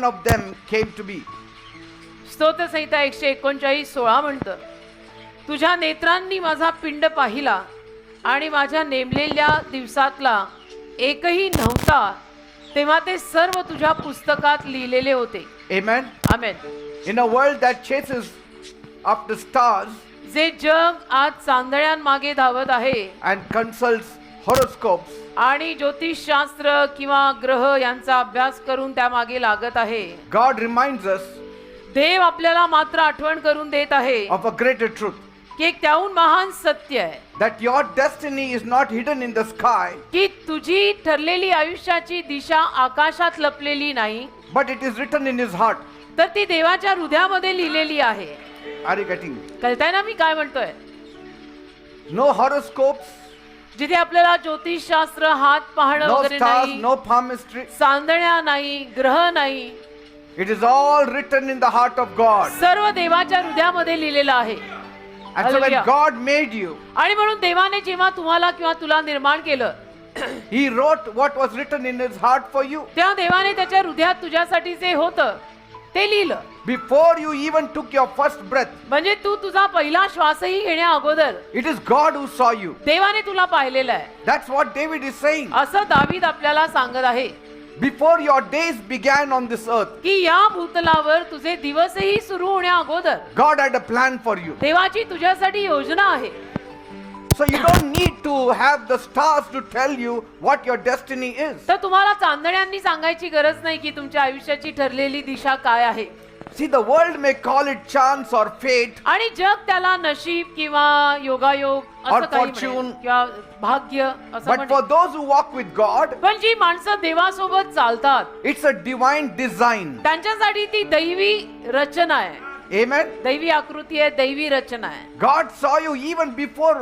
one of them came to be. स्तोत्रसंहिता 139:16 म्हणतं, तुझ्या नेत्रांनी माझा पिंड पाहिला आणि माझ्या नेमलेल्या दिवसातला एकही नव्हता, तेव्हा ते सर्व तुझ्या पुस्तकात लिहिलेले होते. Amen. Amen. In a world that chases after stars जे जग आज चांदण्यांमागे धावत आहे and consults horoscopes, आणि ज्योतिषशास्त्र किंवा ग्रह यांचा अभ्यास करून त्यामागे लागत आहे, God reminds us देव आपल्याला मात्र आठवण करून देत आहे of a greater truth, की एक त्याहून महान सत्य आहे that your destiny is not hidden in the sky, की तुझी ठरलेली आयुष्याची दिशा आकाशात लपलेली नाही, but it is written in his heart. तर ती देवाच्या हृदयामध्ये लिहिलेली आहे. Are you getting me? कळताय ना मी काय म्हणतोय? No horoscopes, जिथे आपल्याला ज्योतिषशास्त्र, हात पाहणं no वगैरे stars, नाही, no palmistry. चांदण्या नाही, ग्रह नाही, It is all written in the heart of God. सर्व देवाच्या हृदयामध्ये लिहिलेलं आहे. And so when Hallelujah. God made you, आणि म्हणून देवाने जेव्हा तुम्हाला किंवा तुला निर्माण केलं, He wrote what was written in His heart for you. त्या देवाने त्याच्या हृदयात तुझ्यासाठी जे होतं ते लिहिलं. Before you even took your first breath, म्हणजे तू तुझा पहिला श्वासही घेण्या अगोदर it is God who saw you. देवाने तुला पाहिलेलं आहे. That's what David is saying. असं दावीद आपल्याला सांगत आहे Before your days began on this earth, की या भूतलावर तुझे दिवसही सुरू होण्या अगोदर God had a plan for you. देवाची तुझ्यासाठी योजना आहे. So you don't need to have the stars to tell you what your destiny is. तर तुम्हाला चांदण्यांनी सांगायची गरज नाही की तुमच्या आयुष्याची ठरलेली दिशा काय आहे. See, the world may call it chance or fate, आणि जग त्याला नशीब किंवा योगायोग Or असं काही fortune. म्हणेल, किंवा भाग्य असं but for म्हणेल. those who walk with God, पण जी माणसं देवासोबत चालतात it's a divine design. त्यांच्यासाठी ती दैवी रचना आहे. Amen. दैवी आकृती आहे, दैवी रचना आहे. God saw you even before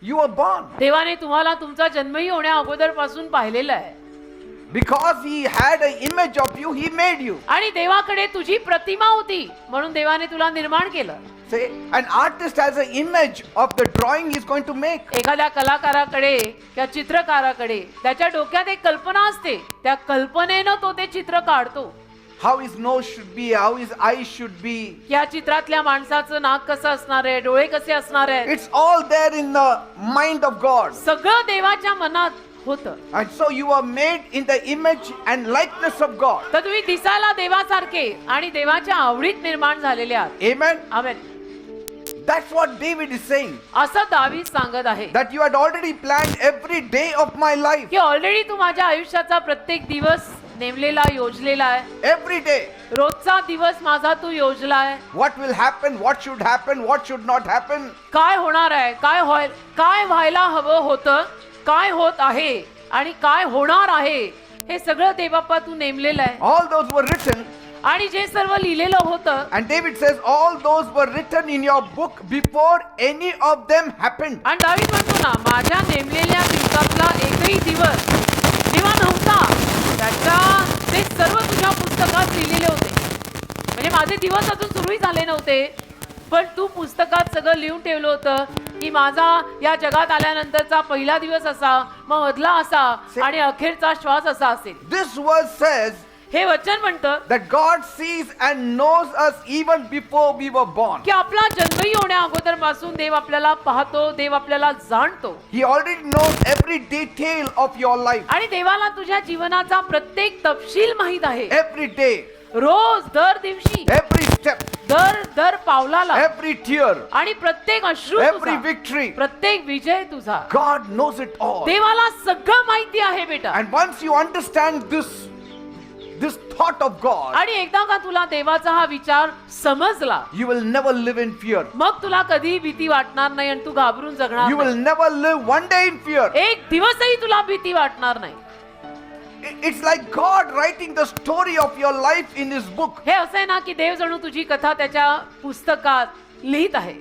you were born, देवाने तुम्हाला तुमचा जन्मही होण्या अगोदर पासून पाहिलेला आहे. because He had an image of you. He made you. आणि देवाकडे तुझी प्रतिमा होती म्हणून देवाने तुला निर्माण केलं. Say, an artist has an image of the drawing he's going to make. एखाद्या कलाकाराकडे किंवा चित्रकाराकडे त्याच्या डोक्यात एक कल्पना असते, त्या कल्पनेनं तो ते चित्र काढतो. How his nose should be, how his eyes should be. या चित्रातल्या माणसाचं नाक कसं असणार आहे, डोळे कसे असणार आहेत, It's all there in the mind of God. सगळं देवाच्या मनात होतं. And so you are made in the image and likeness of God. तर तुम्ही दिसायला देवासारखे आणि देवाच्या आवडीत निर्माण झालेले आहात. Amen. Amen. That's what David is saying. असं दावीद सांगत आहे That you had already planned every day of my life. की ऑलरेडी तू माझ्या आयुष्याचा प्रत्येक दिवस नेमलेला, योजलेला आहे. Every day. रोजचा दिवस माझा तू योजला आहे. What will happen, what should happen, what should not happen. काय होणार आहे, काय व्हायला हवं होतं, काय होत आहे आणि काय होणार आहे, हे सगळं देवबाप्पा तू नेमलेलं आहे. All those were written. आणि जे सर्व लिहिलेलं होतं, And David says all those were written in your book before any of them happened. आणि दावीद म्हणतो ना, माझ्या नेमलेल्या दिवसातला एकही दिवस जेव्हा नव्हता त्याच्या ते सर्व तुझ्या पुस्तकात लिहिलेले होते. म्हणजे माझे दिवस अजून सुरूही झाले नव्हते, पण तू पुस्तकात सगळं लिहून ठेवलं होतं की माझा या जगात आल्यानंतरचा पहिला दिवस असा, मग मधला असा आणि अखेरचा श्वास असा असेल. This verse says हे वचन म्हणतं that God sees and knows us even before we were born. की आपला जन्मही होण्या अगोदर पासून देव आपल्याला पाहतो, देव आपल्याला जाणतो. He already knows every detail of your life. आणि देवाला तुझ्या जीवनाचा प्रत्येक तपशील माहित आहे. Every day, रोज, दर दिवशी, every step, दर पावलाला, every tear, आणि प्रत्येक अश्रू every तुझा, victory. प्रत्येक विजय तुझा. God knows it all. देवाला सगळं माहिती आहे बेटा. And once you understand this thought of God, आणि एकदा का तुला देवाचा हा विचार समजला, you will never live in fear. मग तुला कधी भीती वाटणार नाही आणि तू घाबरून जगणार You will नाही. never live one day in fear. एक दिवसही तुला भीती वाटणार नाही. It's like God writing the story of your life in His book. हे असं आहे ना की देव जणू तुझी कथा त्याच्या पुस्तकात लिहित आहे.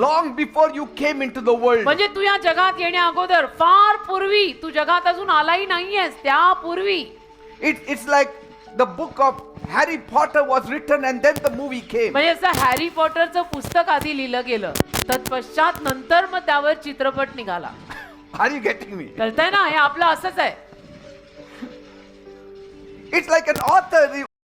Long before you came into the world. म्हणजे तू या जगात येण्या अगोदर, फार पूर्वी, तू जगात अजून आलाही नाहीयेस त्यापूर्वी. It's like the book of Harry Potter was written and then the movie came. म्हणजे असं हॅरी पॉटरचं पुस्तक आधी लिहिलं गेलं, तत्पश्चात नंतर मग त्यावर चित्रपट निघाला. Are you getting me? कळतंय ना, हे आपलं असंच आहे. It's like an author